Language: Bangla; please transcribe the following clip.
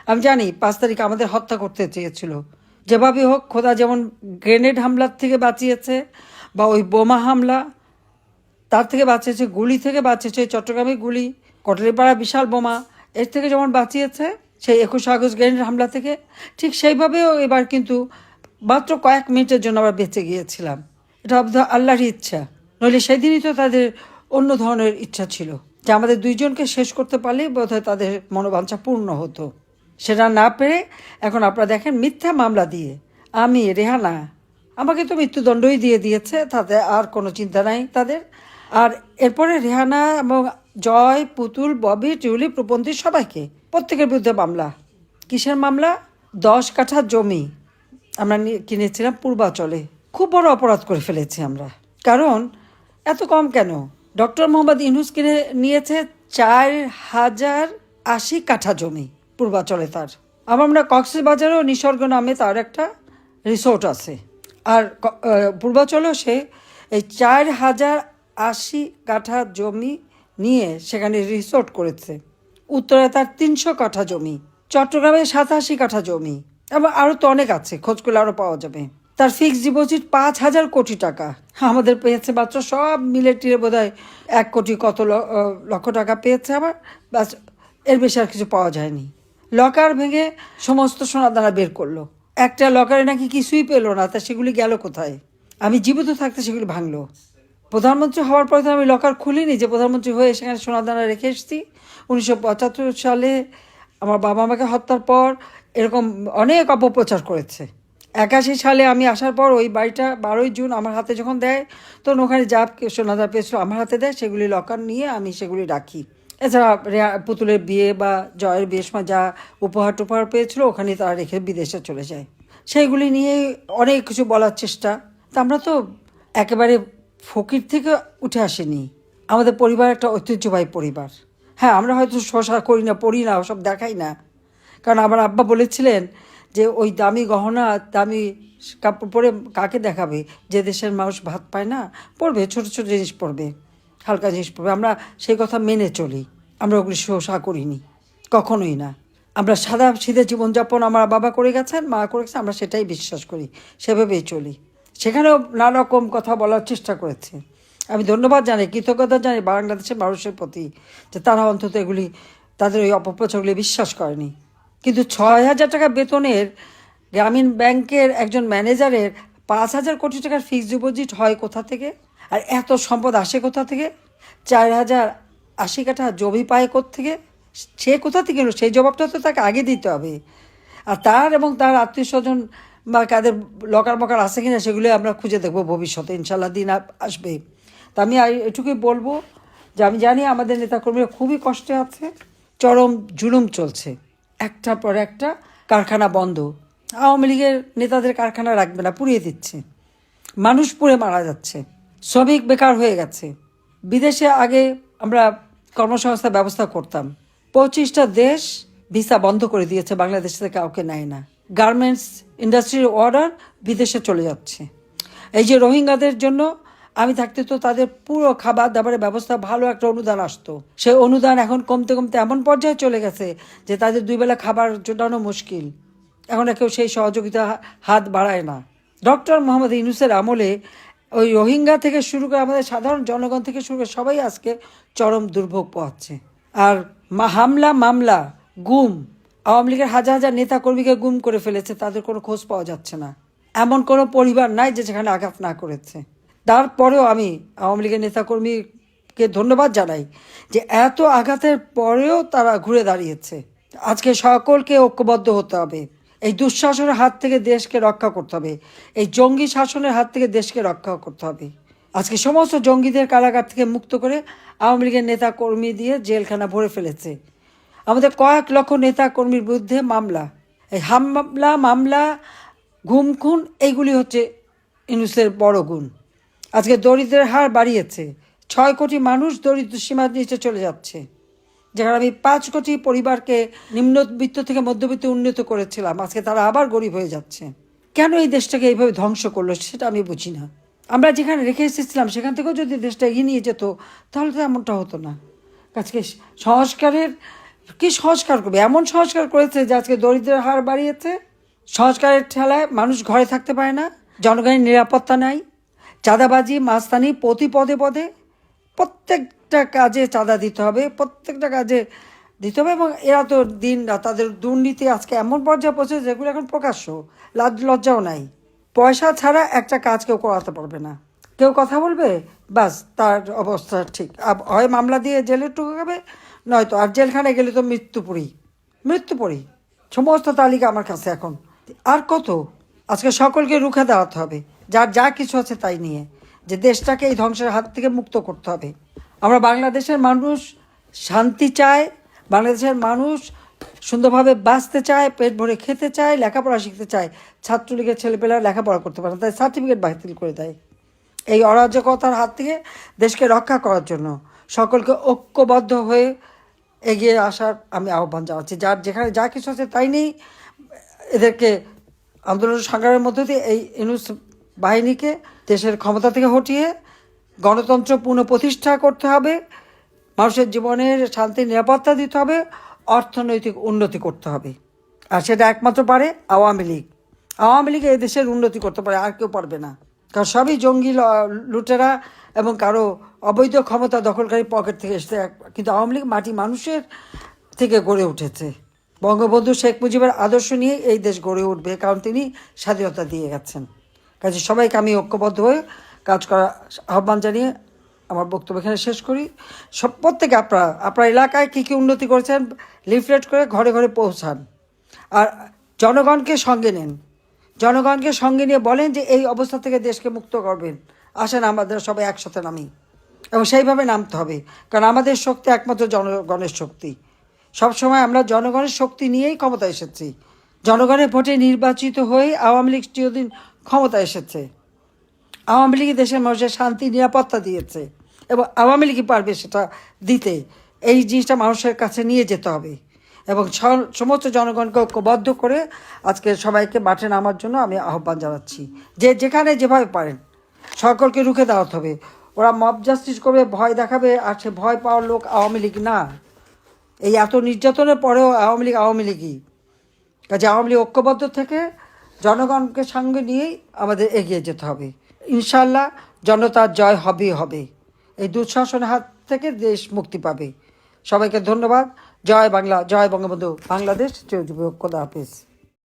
আমি জানি 5 তারিখ আমাদের হত্যা করতে চেয়েছিল। যেভাবে হোক খোদা যেমন গ্রেনেড হামলার থেকে বাঁচিয়েছে বা ওই বোমা হামলা তার থেকে বাঁচিয়েছে, গুলি থেকে বাঁচিয়েছে, চট্টগ্রামে গুলি, কটালীপাড়া বিশাল বোমা এর থেকে যেমন বাঁচিয়েছে সেই 21 আগস্ট গ্রেনেড হামলা থেকে, ঠিক সেইভাবেও এবার কিন্তু মাত্র কয়েক মিনিটের জন্য আমরা বেঁচে গিয়েছিলাম। এটা আল্লাহরই ইচ্ছা, নইলে সেদিনই তো তাদের অন্য ধরনের ইচ্ছা ছিল যে আমাদের 2জনকে শেষ করতে পারলেই বোধহয় তাদের মনোবাঞ্ছা পূর্ণ হতো। সেটা না পেরে এখন আপনারা দেখেন মিথ্যা মামলা দিয়ে আমি রেহানা, আমাকে তো মৃত্যুদণ্ডই দিয়ে দিয়েছে, তাতে আর কোনো চিন্তা নাই তাদের। আর এরপরে রেহানা এবং জয়, পুতুল, ববি, টিউলি, প্রপন্থী সবাইকে প্রত্যেকের বিরুদ্ধে মামলা। কিসের মামলা? 10 কাঠা জমি আমরা কিনেছিলাম পূর্বাচলে। খুব বড় অপরাধ করে ফেলেছি আমরা। কারণ এত কম কেন? ডক্টর মোহাম্মদ ইউনূস কিনে নিয়েছে 4080 কাঠা জমি পূর্বাচলে তার। আমরা কক্সবাজারেও নিসর্গ নামে তার একটা রিসোর্ট আছে। আর পূর্বাচলেও সে এই 4080 কাঠা জমি নিয়ে সেখানে রিসোর্ট করেছে। উত্তরে তার 300 কাঠা জমি, চট্টগ্রামে 87 কাঠা জমি, এবং আরও তো অনেক আছে, খোঁজ করলে আরও পাওয়া যাবে। তার ফিক্সড ডিপোজিট 5,000 কোটি টাকা। আমাদের পেয়েছে মাত্র সব মিলে টিরে বোধহয় 1 কোটি কত লক্ষ টাকা পেয়েছে আবার, ব্যাস, এর বেশি আর কিছু পাওয়া যায়নি। লকার ভেঙে সমস্ত সোনাদানা বের করলো। একটা লকারে নাকি কিছুই পেলো না, তা সেগুলি গেল কোথায়? আমি জীবিত থাকতে সেগুলি ভাঙলো। প্রধানমন্ত্রী হওয়ার পরে তো আমি লকার খুলিনি যে প্রধানমন্ত্রী হয়ে সেখানে সোনাদানা রেখে এসেছি। 1975 সালে আমার বাবা আমাকে হত্যার পর এরকম অনেক অপপ্রচার করেছে। 81 সালে আমি আসার পর ওই বাড়িটা 12ই জুন আমার হাতে যখন দেয়, তখন ওখানে যা সোনাদানা পেয়েছিল আমার হাতে দেয়, সেগুলি লকার নিয়ে আমি সেগুলি রাখি। এছাড়া পুতুলের বিয়ে বা জয়ের বিয়ের সময় যা উপহার টুপহার পেয়েছিল ওখানে তারা রেখে বিদেশে চলে যায়। সেইগুলি নিয়ে অনেক কিছু বলার চেষ্টা। তা আমরা তো একেবারে ফকির থেকে উঠে আসেনি। আমাদের পরিবার একটা ঐতিহ্যবাহী পরিবার। হ্যাঁ, আমরা হয়তো শশা করি না, পড়ি না, ওসব দেখাই না। কারণ আমার আব্বা বলেছিলেন যে ওই দামি গহনা, দামি কাপড় পরে কাকে দেখাবে? যে দেশের মানুষ ভাত পায় না, পড়বে ছোট ছোট জিনিস পড়বে, হালকা জিনিস পড়বে। আমরা সেই কথা মেনে চলি। আমরা ওগুলি শোষা করিনি, কখনোই না। আমরা সাদা সিধে জীবনযাপন আমার বাবা করে গেছেন, মা করে গেছেন, আমরা সেটাই বিশ্বাস করি, সেভাবেই চলি। সেখানেও নানা রকম কথা বলার চেষ্টা করেছে। আমি ধন্যবাদ জানাই, কৃতজ্ঞতা জানাই বাংলাদেশের মানুষের প্রতি, যে তারা অন্তত এগুলি, তাদের ওই অপপ্রচারগুলি বিশ্বাস করেনি। কিন্তু 6,000 টাকা বেতনের গ্রামীণ ব্যাংকের একজন ম্যানেজারের 5,000 কোটি টাকার ফিক্সড ডিপোজিট হয় কোথা থেকে? আর এত সম্পদ আসে কোথা থেকে? 4,080 কাঠা জমি পায় কোত্থেকে? সে কোথা থেকে? সেই জবাবটা তো তাকে আগে দিতে হবে। আর তার এবং তার আত্মীয় স্বজন বা কাদের লকার মকার আছে কিনা সেগুলো আমরা খুঁজে দেখবো ভবিষ্যতে, ইনশাল্লাহ দিন আসবে। তা আমি এটুকুই বলবো যে আমি জানি আমাদের নেতাকর্মীরা খুবই কষ্টে আছে, চরম জুলুম চলছে, একটার পর একটা কারখানা বন্ধ। আওয়ামী লীগের নেতাদের কারখানা রাখবে না, পুড়িয়ে দিচ্ছে, মানুষ পুড়ে মারা যাচ্ছে, শ্রমিক বেকার হয়ে গেছে। বিদেশে আগে আমরা কর্মসংস্থান ব্যবস্থা করতাম, 25টা দেশ ভিসা বন্ধ করে দিয়েছে, বাংলাদেশ থেকে কাউকে নেয় না। গার্মেন্টস ইন্ডাস্ট্রির অর্ডার বিদেশে চলে যাচ্ছে। এই যে রোহিঙ্গাদের জন্য আমি থাকতে তো তাদের পুরো খাবার দাবারের ব্যবস্থা, ভালো একটা অনুদান আসতো, সেই অনুদান এখন কমতে কমতে এমন পর্যায়ে চলে গেছে যে তাদের 2 বেলা খাবার জোটানো মুশকিল। এখন কেউ সেই সহযোগিতা হাত বাড়ায় না। ডক্টর মোহাম্মদ ইউনূসের আমলে ওই রোহিঙ্গা থেকে শুরু করে আমাদের সাধারণ জনগণ থেকে শুরু করে সবাই আজকে চরম দুর্ভোগ পোহাচ্ছে। আর হামলা, মামলা, গুম, আওয়ামী লীগের হাজার হাজার নেতাকর্মীকে গুম করে ফেলেছে, তাদের কোনো খোঁজ পাওয়া যাচ্ছে না। এমন কোনো পরিবার নাই যে যেখানে আঘাত না করেছে। তারপরেও আমি আওয়ামী লীগের নেতাকর্মীকে ধন্যবাদ জানাই যে এত আঘাতের পরেও তারা ঘুরে দাঁড়িয়েছে। আজকে সকলকে ঐক্যবদ্ধ হতে হবে। এই দুঃশাসনের হাত থেকে দেশকে রক্ষা করতে হবে, এই জঙ্গি শাসনের হাত থেকে দেশকে রক্ষা করতে হবে। আজকে সমস্ত জঙ্গিদের কারাগার থেকে মুক্ত করে আওয়ামী লীগের নেতা কর্মী দিয়ে জেলখানা ভরে ফেলেছে। আমাদের কয়েক লক্ষ নেতা কর্মীর বিরুদ্ধে মামলা, এই হামলা, মামলা, গুম, খুন, এইগুলি হচ্ছে ইউনূসের বড় গুণ। আজকে দরিদ্রের হার বাড়িয়েছে, 6 কোটি মানুষ দরিদ্র সীমার নিচে চলে যাচ্ছে। যেখানে আমি 5 কোটি পরিবারকে নিম্নবিত্ত থেকে মধ্যবিত্তে উন্নত করেছিলাম, আজকে তারা আবার গরিব হয়ে যাচ্ছে। কেন এই দেশটাকে এইভাবে ধ্বংস করলো সেটা আমি বুঝি না। আমরা যেখানে রেখে এসেছিলাম সেখান থেকেও যদি দেশটা এগিয়ে নিয়ে যেত তাহলে তো এমনটা হতো না। আজকে সংস্কারের কি সংস্কার করবে? এমন সংস্কার করেছে যে আজকে দরিদ্রের হার বাড়িয়েছে। সংস্কারের ঠেলায় মানুষ ঘরে থাকতে পারে না, জনগণের নিরাপত্তা নাই, চাঁদাবাজি মাস্তানি প্রতি পদে পদে, প্রত্যেকটা কাজে চাঁদা দিতে হবে, প্রত্যেকটা কাজে দিতে হবে। এবং এরা তো দিন রাত তাদের দুর্নীতি আজকে এমন পর্যায়ে পৌঁছেছে যেগুলো এখন প্রকাশ্য, লাজ লজ্জাও নাই। পয়সা ছাড়া একটা কাজ কেউ করাতে পারবে না। কেউ কথা বলবে, বাস তার অবস্থা ঠিক, হয় মামলা দিয়ে জেলে ঢুকাবে, নয়তো আর জেলখানায় গেলে তো মৃত্যুপুরী। সমস্ত তালিকা আমার কাছে এখন। আর কত? আজকে সকলকে রুখে দাঁড়াতে হবে, যার যা কিছু আছে তাই নিয়ে, যে দেশটাকে এই ধ্বংসের হাত থেকে মুক্ত করতে হবে। আমরা বাংলাদেশের মানুষ শান্তি চায়, বাংলাদেশের মানুষ সুন্দরভাবে বাঁচতে চায়, পেট ভরে খেতে চায়, লেখাপড়া শিখতে চায়। ছাত্রলীগের ছেলেপেলেরা লেখাপড়া করতে পারে না, তাই সার্টিফিকেট বাতিল করে দেয়। এই অরাজকতার হাত থেকে দেশকে রক্ষা করার জন্য সকলকে ঐক্যবদ্ধ হয়ে এগিয়ে আসার আমি আহ্বান জানাচ্ছি। যার যেখানে যা কিছু আছে তাই নেই, এদেরকে আন্দোলন সংগ্রামের মধ্য দিয়ে এই ইউনূস বাহিনীকে দেশের ক্ষমতা থেকে হটিয়ে গণতন্ত্র পুনঃপ্রতিষ্ঠা করতে হবে, মানুষের জীবনের শান্তি নিরাপত্তা দিতে হবে, অর্থনৈতিক উন্নতি করতে হবে। আর সেটা একমাত্র পারে আওয়ামী লীগ। আওয়ামী লীগ এই দেশের উন্নতি করতে পারে, আর কেউ পারবে না। কারণ সবই জঙ্গি লুটেরা এবং কারো অবৈধ ক্ষমতা দখলকারী পকেট থেকে এসেছে। কিন্তু আওয়ামী লীগ মাটি মানুষের থেকে গড়ে উঠেছে। বঙ্গবন্ধু শেখ মুজিবের আদর্শ নিয়ে এই দেশ গড়ে উঠবে, কারণ তিনি স্বাধীনতা দিয়ে গেছেন। কাজে সবাইকে আমি ঐক্যবদ্ধ হয়ে কাজ করা আহ্বান জানিয়ে আমার বক্তব্য এখানে শেষ করি। প্রত্যেকে আপনার এলাকায় কী কী উন্নতি করেছেন লিফলেট করে ঘরে ঘরে পৌঁছান, আর জনগণকে সঙ্গে নেন। জনগণকে সঙ্গে নিয়ে বলেন যে এই অবস্থা থেকে দেশকে মুক্ত করবেন, আসেন আমাদের সবাই একসাথে নামি। এবং সেইভাবে নামতে হবে, কারণ আমাদের শক্তি একমাত্র জনগণের শক্তি। সবসময় আমরা জনগণের শক্তি নিয়েই ক্ষমতা এসেছি। জনগণের ভোটে নির্বাচিত হয়ে আওয়ামী লীগ চিরদিন ক্ষমতা এসেছে। আওয়ামী লীগ দেশের মানুষের শান্তি নিরাপত্তা দিয়েছে, এবং আওয়ামী লীগই পারবে সেটা দিতে। এই জিনিসটা মানুষের কাছে নিয়ে যেতে হবে, এবং সমস্ত জনগণকে ঐক্যবদ্ধ করে আজকে সবাইকে মাঠে নামার জন্য আমি আহ্বান জানাচ্ছি। যে যেখানে যেভাবে পারেন সকলকে রুখে দাঁড়াতে হবে। ওরা মব জাস্টিস করবে, ভয় দেখাবে, আর সে ভয় পাওয়ার লোক আওয়ামী লীগ না। এই এত নির্যাতনের পরেও আওয়ামী লীগই। কাজে আওয়ামী লীগ ঐক্যবদ্ধ থেকে জনগণকে সঙ্গে নিয়েই আমাদের এগিয়ে যেতে হবে। ইনশাল্লাহ জনতার জয় হবেই হবে। এই দুঃশাসনের হাত থেকে দেশ মুক্তি পাবে। সবাইকে ধন্যবাদ। জয় বাংলা, জয় বঙ্গবন্ধু, বাংলাদেশ চিরজীবী হোক। খোদা হাফেজ।